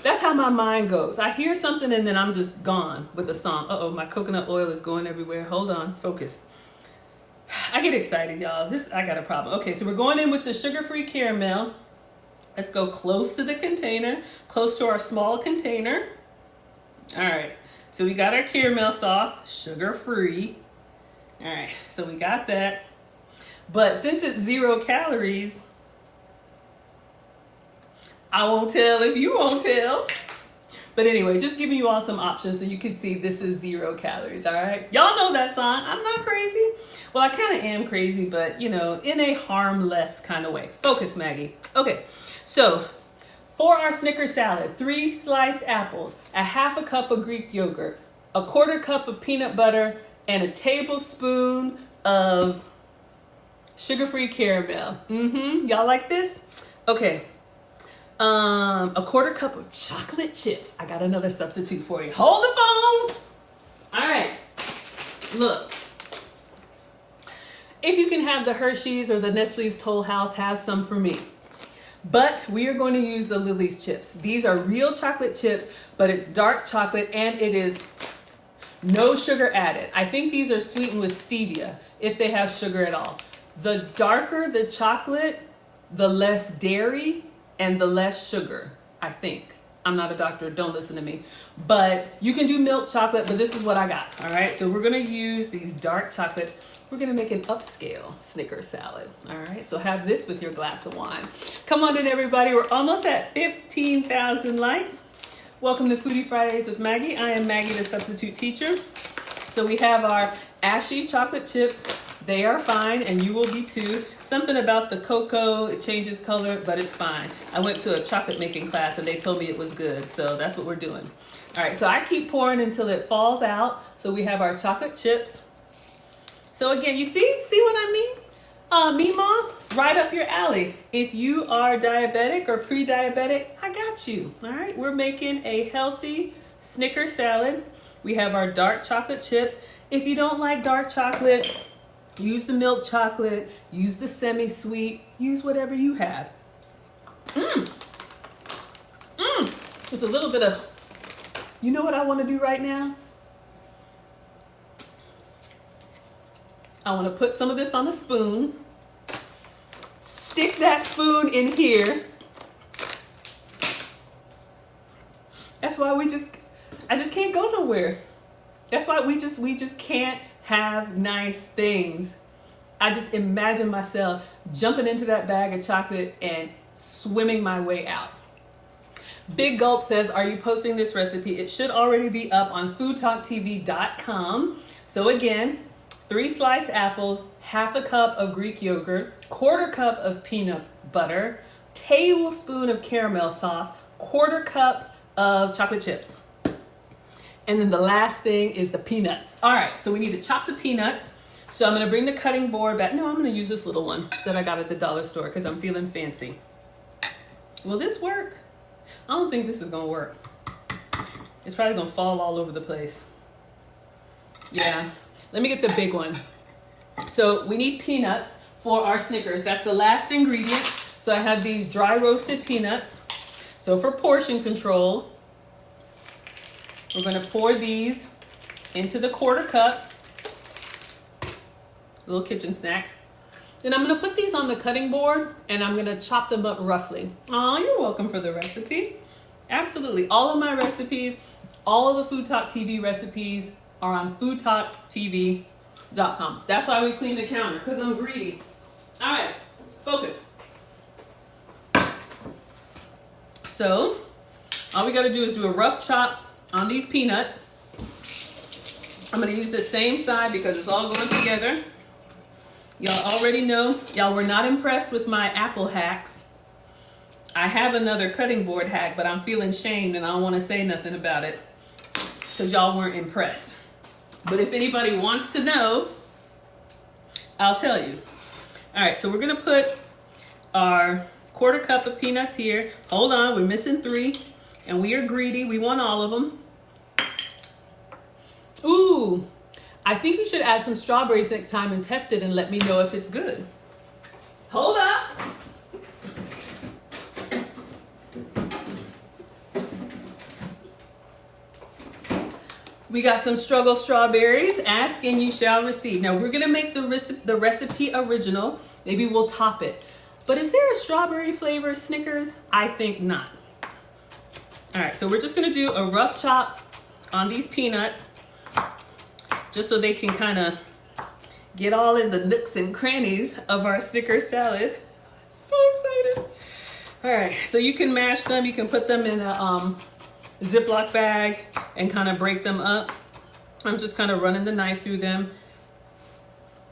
That's how my mind goes. I hear something and then I'm just gone with the song. Uh-oh, my coconut oil is going everywhere. Hold on, focus. I get excited, y'all. I got a problem. Okay, so we're going in with the sugar-free caramel. Let's go close to the container, close to our small container. All right, so we got our caramel sauce, sugar-free. All right, so we got that. But since it's 0 calories, I won't tell if you won't tell. But anyway, just giving you all some options so you can see this is 0 calories, all right? Y'all know that song. I'm not crazy. Well, I kind of am crazy, but, you know, in a harmless kind of way. Focus, Maggie. Okay, so for our Snickers salad, 3 sliced apples, a half a cup of Greek yogurt, a 1/4 cup of peanut butter, and a tablespoon of sugar-free caramel. Y'all like this? Okay. A 1/4 cup of chocolate chips. I got another substitute for you. Hold the phone. All right. Look. If you can have the Hershey's or the Nestle's Toll House, have some for me. But we are going to use the Lily's chips. These are real chocolate chips, but it's dark chocolate and it is no sugar added. I think these are sweetened with stevia, if they have sugar at all. The darker the chocolate, the less dairy and the less sugar, I think. I'm not a doctor, don't listen to me. But you can do milk chocolate, but this is what I got, all right? So we're gonna use these dark chocolates. We're gonna make an upscale Snickers salad, all right? So have this with your glass of wine. Come on in, everybody. We're almost at 15,000 likes. Welcome to Foodie Fridays with Maggie. I am Maggie the Substitute Teacher. So we have our ashy chocolate chips. They are fine, and you will be too. Something about the cocoa, it changes color, but it's fine. I went to a chocolate making class, and they told me it was good, so that's what we're doing. All right, so I keep pouring until it falls out. So we have our chocolate chips. So again, you see what I mean? Meemaw, right up your alley. If you are diabetic or pre-diabetic, I got you. All right, we're making a healthy Snickers salad. We have our dark chocolate chips. If you don't like dark chocolate, use the milk chocolate, use the semi-sweet, use whatever you have. It's a little bit of, you know what I want to do right now? I want to put some of this on a spoon, stick that spoon in here. That's why I just can't go nowhere. That's why we just can't have nice things. I just imagine myself jumping into that bag of chocolate and swimming my way out. Big Gulp says, are you posting this recipe? It should already be up on FoodtokTV.com. So again, 3 sliced apples, half a cup of Greek yogurt, 1/4 cup of peanut butter, tablespoon of caramel sauce, 1/4 cup of chocolate chips. And then the last thing is the peanuts. All right, so we need to chop the peanuts. So I'm gonna bring the cutting board back. No, I'm gonna use this little one that I got at the dollar store because I'm feeling fancy. Will this work? I don't think this is gonna work. It's probably gonna fall all over the place. Yeah, let me get the big one. So we need peanuts for our Snickers. That's the last ingredient. So I have these dry roasted peanuts. So for portion control, we're gonna pour these into the 1/4 cup. Little kitchen snacks. Then I'm gonna put these on the cutting board and I'm gonna chop them up roughly. Oh, you're welcome for the recipe. Absolutely, all of my recipes, all of the Food Talk TV recipes are on FoodtokTV.com. That's why we clean the counter, because I'm greedy. All right, focus. So, all we gotta do is do a rough chop on these peanuts. I'm gonna use the same side because it's all going together. Y'all already know, y'all were not impressed with my apple hacks. I have another cutting board hack, but I'm feeling shamed and I don't want to say nothing about it because y'all weren't impressed. But if anybody wants to know, I'll tell you. All right, so we're gonna put our 1/4 cup of peanuts here. Hold on, we're missing 3 and we are greedy. We want all of them. Ooh, I think you should add some strawberries next time and test it and let me know if it's good. Hold up. We got some struggle strawberries. Ask and you shall receive. Now we're gonna make the recipe original. Maybe we'll top it. But is there a strawberry flavor Snickers? I think not. All right, so we're just gonna do a rough chop on these peanuts, just so they can kind of get all in the nooks and crannies of our Snickers salad. So excited. All right, so you can mash them. You can put them in a Ziploc bag and kind of break them up. I'm just kind of running the knife through them.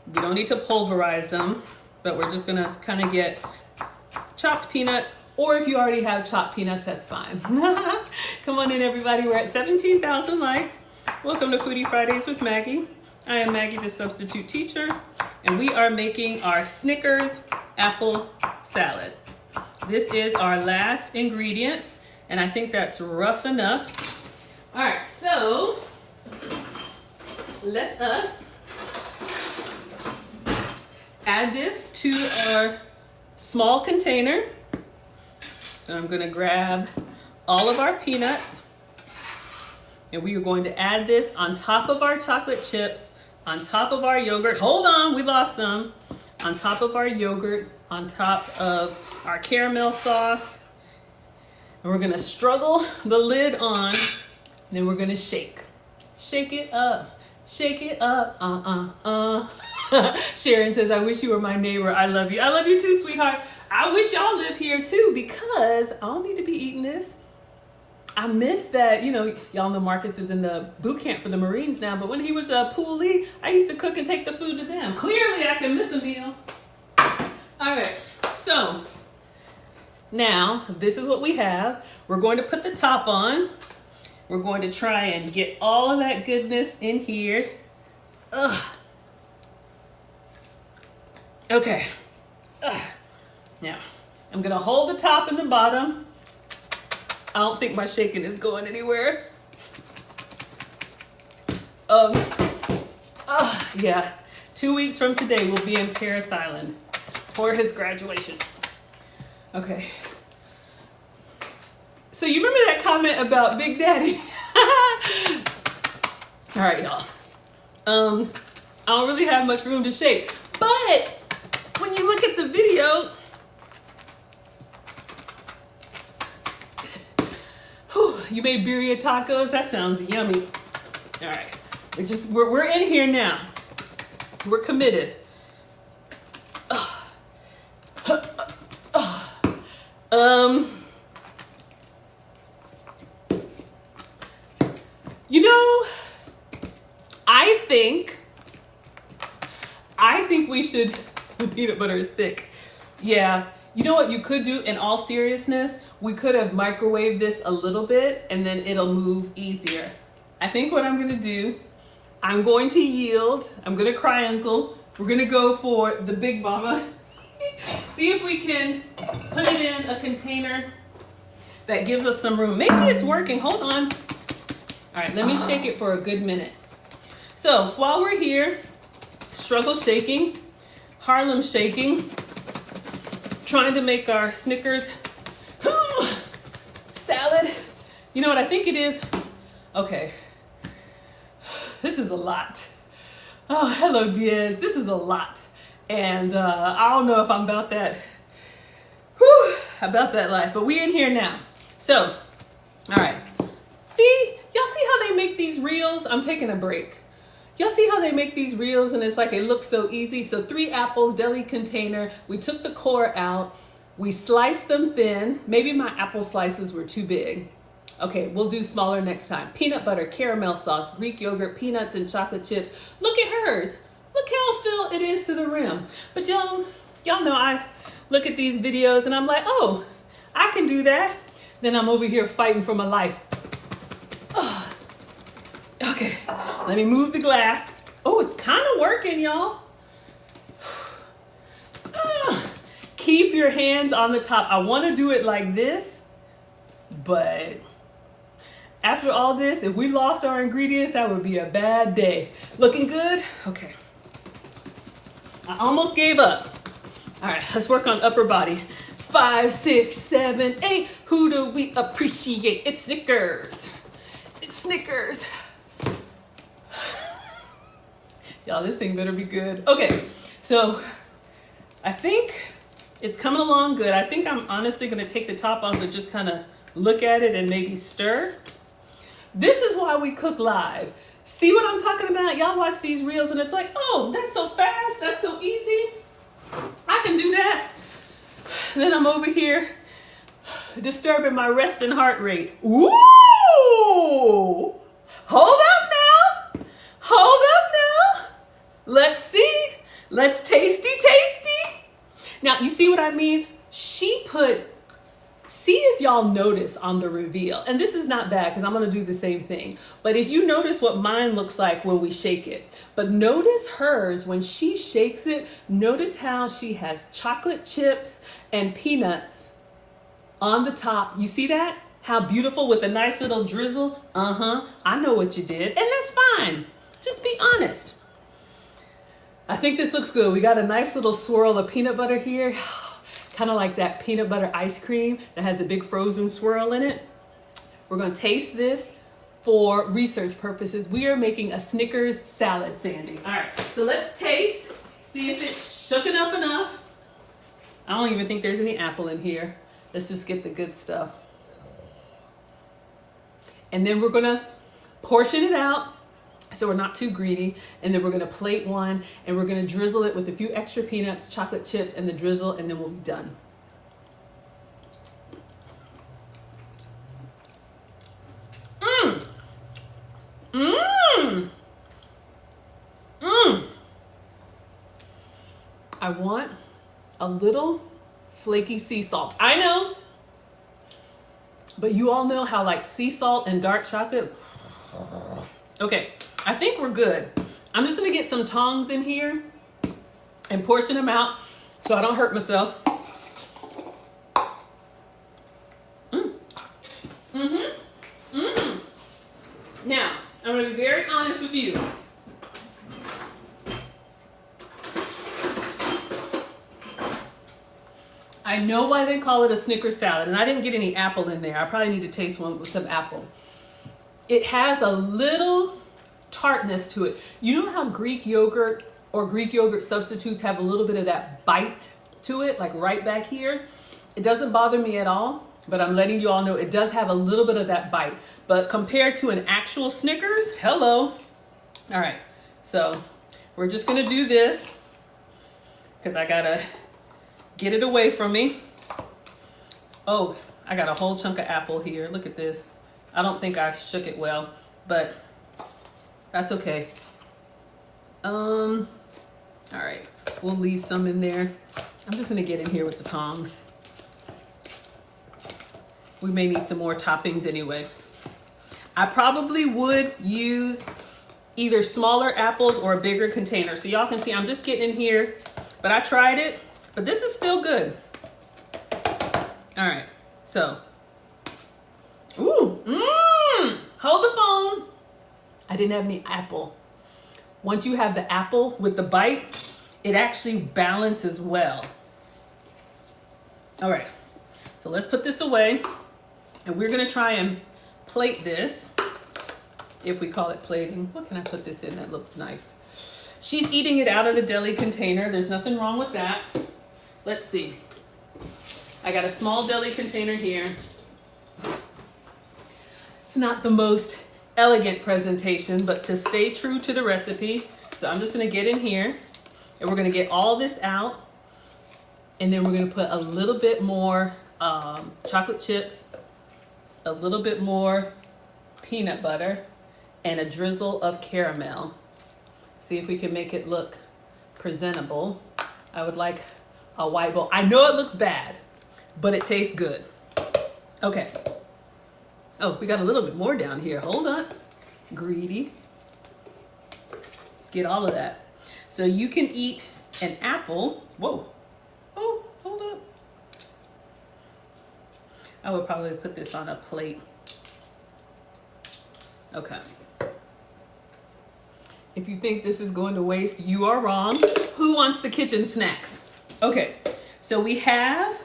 We don't need to pulverize them, but we're just gonna kind of get chopped peanuts, or if you already have chopped peanuts, that's fine. Come on in, everybody. We're at 17,000 likes. Welcome to Foodie Fridays with Maggie. I am Maggie the Substitute Teacher, and we are making our Snickers Apple Salad. This is our last ingredient, and I think that's rough enough. All right, so let us add this to our small container. So I'm going to grab all of our peanuts, and we are going to add this on top of our chocolate chips, on top of our yogurt. Hold on, we lost some. On top of our yogurt, on top of our caramel sauce. And we're going to struggle the lid on, and then we're going to shake. Shake it up. Shake it up. Sharon says, I wish you were my neighbor. I love you. I love you too, sweetheart. I wish y'all lived here too, because I don't need to be eating this. I miss that, you know, y'all know Marcus is in the boot camp for the Marines now, but when he was a poolee, I used to cook and take the food to them. Clearly, I can miss a meal. All right, so now this is what we have. We're going to put the top on. We're going to try and get all of that goodness in here. Ugh. Okay. Ugh. Now, I'm going to hold the top and the bottom. I don't think my shaking is going anywhere. Yeah. 2 weeks from today, we'll be in Paris Island for his graduation. Okay. So you remember that comment about Big Daddy? All right, y'all. I don't really have much room to shake, but when you look at the video, you made birria tacos. That sounds yummy. All right, we're in here now. We're committed. You know, I think we should. The peanut butter is thick. Yeah. You know what you could do, in all seriousness? We could have microwaved this a little bit and then it'll move easier. I think what I'm going to do, I'm going to yield. I'm going to cry uncle. We're going to go for the Big Mama. See if we can put it in a container that gives us some room. Maybe it's working. Hold on. All right, let me shake it for a good minute. So while we're here, struggle shaking, Harlem shaking, trying to make our Snickers salad. You know what I think it is? Okay. This is a lot. Oh, hello, Diaz. This is a lot. And I don't know if I'm about that, life, but we in here now. So, all right. See, y'all see how they make these reels? I'm taking a break. Y'all see how they make these reels and it's like it looks so easy? So 3 apples, deli container. We took the core out. We sliced them thin. Maybe my apple slices were too big. Okay, we'll do smaller next time. Peanut butter, caramel sauce, Greek yogurt, peanuts, and chocolate chips. Look at hers. Look how filled it is to the rim. But y'all know I look at these videos and I'm like, oh, I can do that. Then I'm over here fighting for my life. Oh. Okay, let me move the glass. Oh, it's kind of working, y'all. Keep your hands on the top. I want to do it like this, but after all this, if we lost our ingredients, that would be a bad day. Looking good? Okay. I almost gave up. All right, let's work on upper body. 5, 6, 7, 8. Who do we appreciate? It's Snickers. It's Snickers. Y'all, this thing better be good. Okay, so I think it's coming along good. I think I'm honestly going to take the top off and just kind of look at it and maybe stir. This is why we cook live. See what I'm talking about? Y'all watch these reels and it's like, oh, that's so fast. That's so easy. I can do that. Then I'm over here disturbing my resting heart rate. Ooh! Hold up now. Hold up now. Let's see. Let's tasty. Now, you see what I mean? She put, see if y'all notice on the reveal, and this is not bad because I'm going to do the same thing. But if you notice what mine looks like when we shake it, but notice hers when she shakes it, notice how she has chocolate chips and peanuts on the top. You see that? How beautiful with a nice little drizzle. I know what you did, and that's fine. Just be honest. I think this looks good. We got a nice little swirl of peanut butter here. Kind of like that peanut butter ice cream that has a big frozen swirl in it. We're going to taste this for research purposes. We are making a Snickers salad, Sandy. All right, so let's taste, see if it's shooken up enough. I don't even think there's any apple in here. Let's just get the good stuff. And then we're going to portion it out so we're not too greedy. And then we're going to plate one and we're going to drizzle it with a few extra peanuts, chocolate chips, and the drizzle, and then we'll be done. I want a little flaky sea salt. I know, but you all know how like sea salt and dark chocolate. Okay, I think we're good. I'm just gonna get some tongs in here and portion them out so I don't hurt myself. Now, I'm gonna be very honest with you. I know why they call it a Snickers salad, and I didn't get any apple in there. I probably need to taste one with some apple. It has a little tartness to it. You know how Greek yogurt or Greek yogurt substitutes have a little bit of that bite to it, like right back here? It doesn't bother me at all, but I'm letting you all know it does have a little bit of that bite. But compared to an actual Snickers, hello. All right, so we're just gonna do this because I gotta get it away from me. Oh, I got a whole chunk of apple here. Look at this. I don't think I shook it well, but that's okay. All right, we'll leave some in there. I'm just gonna get in here with the tongs. We may need some more toppings anyway. I probably would use either smaller apples or a bigger container. So y'all can see I'm just getting in here, but I tried it, but this is still good. All right, so, hold the phone. I didn't have any apple. Once you have the apple with the bite, it actually balances well. All right, so let's put this away, and we're gonna try and plate this, if we call it plating. What can I put this in that looks nice? She's eating it out of the deli container. There's nothing wrong with that. Let's see. I got a small deli container here. It's not the most elegant presentation, but to stay true to the recipe. So I'm just gonna get in here and we're gonna get all this out. And then we're gonna put a little bit more chocolate chips, a little bit more peanut butter, and a drizzle of caramel. See if we can make it look presentable. I would like a white bowl. I know it looks bad, but it tastes good. Okay. Oh, we got a little bit more down here. Hold on. Greedy. Let's get all of that. So you can eat an apple. Whoa. Oh, hold up. I would probably put this on a plate. Okay. If you think this is going to waste, you are wrong. Who wants the kitchen snacks? Okay, so we have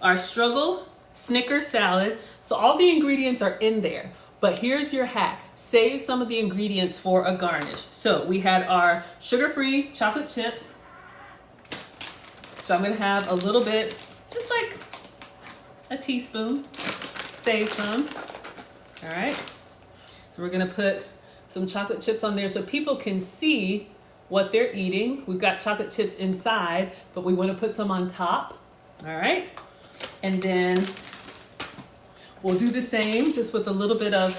our struggle Snickers salad. So all the ingredients are in there, but here's your hack. Save some of the ingredients for a garnish. So we had our sugar-free chocolate chips. So I'm gonna have a little bit, just like a teaspoon. Save some. All right, so we're gonna put some chocolate chips on there so people can see what they're eating. We've got chocolate chips inside, but we want to put some on top. All right. And then we'll do the same, just with a little bit of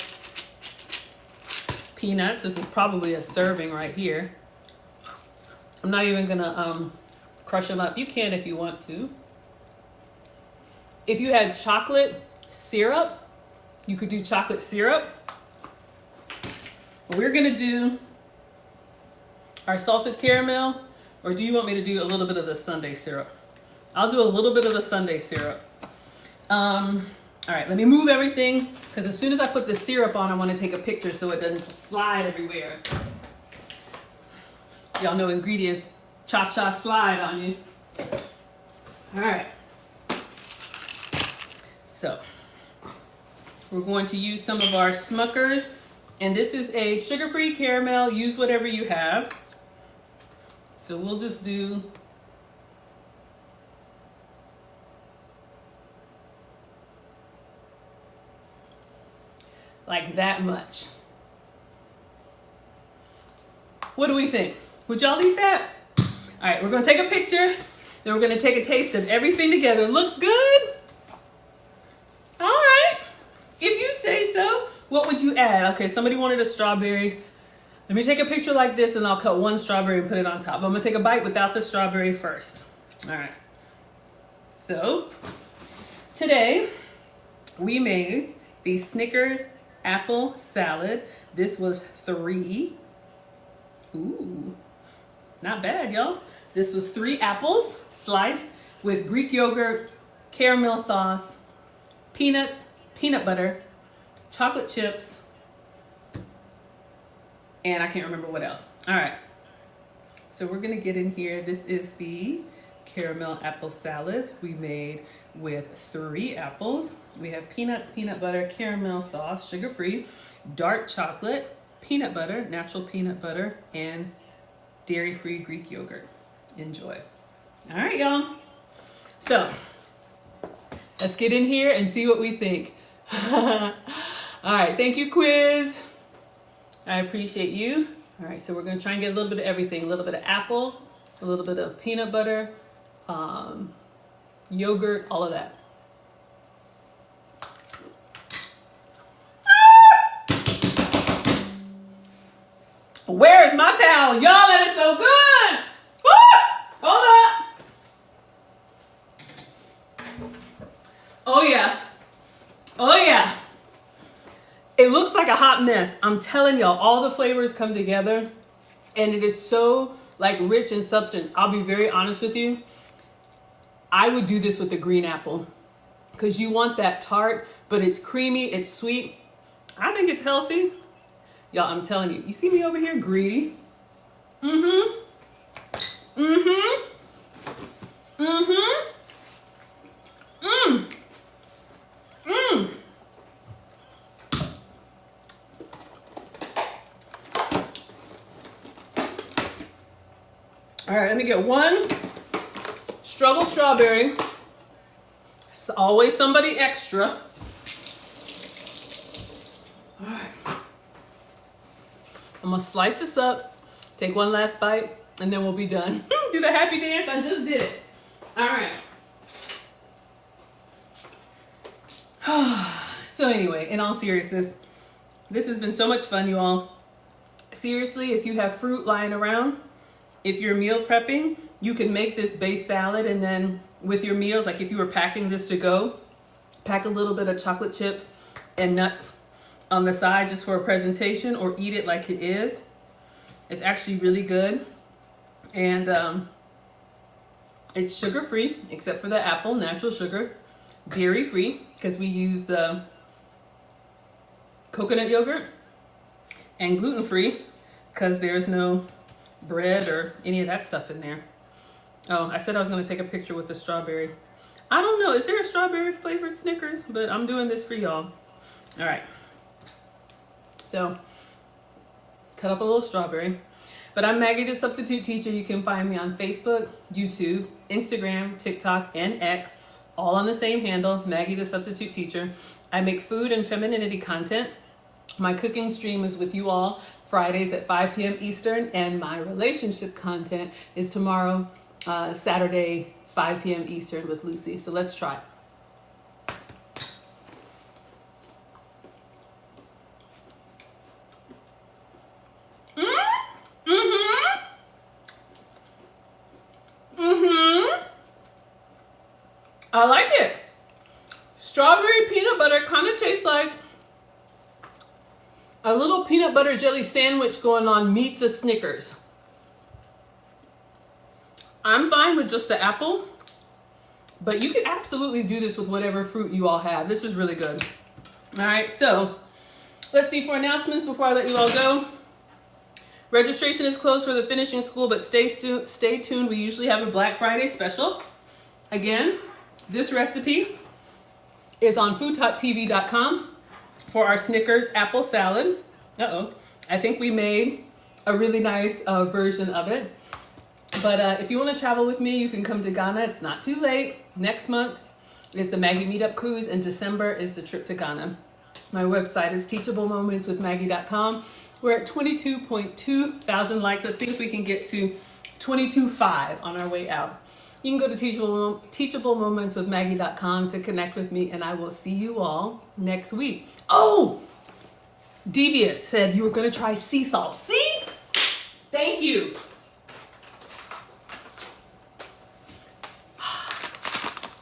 peanuts. This is probably a serving right here. I'm not even gonna crush them up. You can if you want to. If you had chocolate syrup, you could do chocolate syrup. We're gonna do our salted caramel, or do you want me to do a little bit of the sundae syrup? I'll do a little bit of the sundae syrup. All right, let me move everything, because as soon as I put the syrup on, I want to take a picture so it doesn't slide everywhere. Y'all know ingredients, cha-cha slide on you. All right. So, we're going to use some of our Smuckers, and this is a sugar-free caramel. Use whatever you have. So we'll just do like that much. What do we think? Would y'all eat that? All right, we're gonna take a picture, then we're gonna take a taste of everything together. Looks good? All right, if you say so. What would you add? Okay, somebody wanted a strawberry. Let me take a picture like this and I'll cut one strawberry and put it on top. I'm gonna take a bite without the strawberry first. All right, so today we made the Snickers Apple Salad. This was 3. Ooh, not bad, y'all. This was 3 apples sliced with Greek yogurt, caramel sauce, peanuts, peanut butter, chocolate chips, and I can't remember what else. All right, so we're gonna get in here. This is the caramel apple salad we made with 3 apples. We have peanuts, peanut butter, caramel sauce, sugar-free, dark chocolate, peanut butter, natural peanut butter, and dairy-free Greek yogurt. Enjoy. All right, y'all. So let's get in here and see what we think. All right, thank you, quiz. I appreciate you. All right, so we're gonna try and get a little bit of everything. A little bit of apple, a little bit of peanut butter, yogurt, all of that. Where's my towel? Y'all, that is so good. Woo! Hold up. Oh yeah. Oh yeah. It looks like a hot mess. I'm telling y'all, all the flavors come together and it is so like rich in substance. I'll be very honest with you. I would do this with the green apple because you want that tart, but it's creamy, it's sweet. I think it's healthy. Y'all, I'm telling you. You see me over here greedy? Mm-hmm. Mm-hmm. Mm-hmm. Mm. Mm. All right, let me get one struggle strawberry. It's always somebody extra. All right. I'm gonna slice this up, take one last bite, and then we'll be done. Do the happy dance, I just did it. All right. So anyway, in all seriousness, this has been so much fun, you all. Seriously, if you have fruit lying around, if you're meal prepping, you can make this base salad, and then with your meals, like if you were packing this to go, pack a little bit of chocolate chips and nuts on the side just for a presentation, or eat it like it is. It's actually really good. And it's sugar-free, except for the apple, natural sugar. Dairy-free, because we use the coconut yogurt. And gluten-free, because there's no bread or any of that stuff in there. Oh, I said I was going to take a picture with the strawberry. I don't know. Is there a strawberry flavored Snickers? But I'm doing this for y'all. All right. So, cut up a little strawberry. But I'm Maggie the Substitute Teacher. You can find me on Facebook, YouTube, Instagram, TikTok, and X. All on the same handle, Maggie the Substitute Teacher. I make food and femininity content. My cooking stream is with you all Fridays at 5 p.m. Eastern, and my relationship content is tomorrow, Saturday, 5 p.m. Eastern with Lucy. So let's try. I like it. Strawberry peanut butter kind of tastes like a little peanut butter jelly sandwich going on meets a Snickers. I'm fine with just the apple, but you can absolutely do this with whatever fruit you all have. This is really good. All right, so let's see for announcements before I let you all go. Registration is closed for the finishing school, but stay tuned. We usually have a Black Friday special. Again, this recipe is on FoodtokTV.com for our Snickers Apple Salad. I think we made a really nice version of it. But if you want to travel with me, you can come to Ghana. It's not too late. Next month is the Maggie Meetup Cruise, and December is the trip to Ghana. My website is teachablemomentswithmaggie.com. We're at 22.2 thousand likes. Let's see if we can get to 22.5 on our way out. You can go to teachablemomentswithmaggie.com to connect with me, and I will see you all next week. Oh! Devious said you were going to try sea salt. See? Thank you.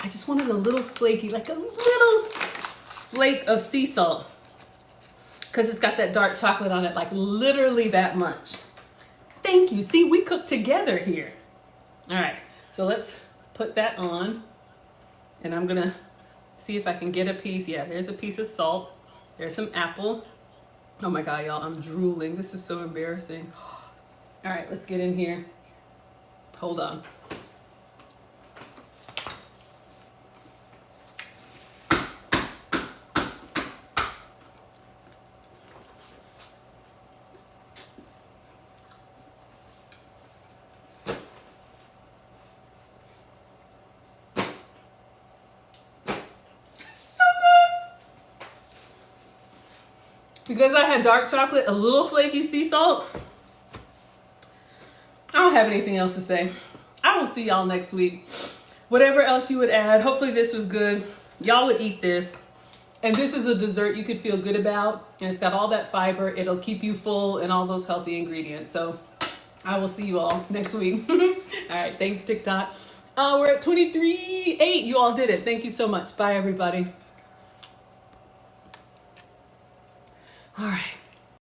I just wanted a little flaky, like a little flake of sea salt. Because it's got that dark chocolate on it, like literally that much. Thank you. See, we cooked together here. All right, so let's put that on. And I'm going to see if I can get a piece. Yeah, there's a piece of salt. There's some apple. Oh my God, y'all, I'm drooling. This is so embarrassing. All right, let's get in here. Hold on. So good. Because I had dark chocolate, a little flaky sea salt, I don't have anything else to say. I will see y'all next week. Whatever else you would add, hopefully this was good. Y'all would eat this. And this is a dessert you could feel good about. And it's got all that fiber. It'll keep you full and all those healthy ingredients. So I will see you all next week. All right, thanks TikTok. We're at 23.8. You all did it. Thank you so much. Bye, everybody. All right.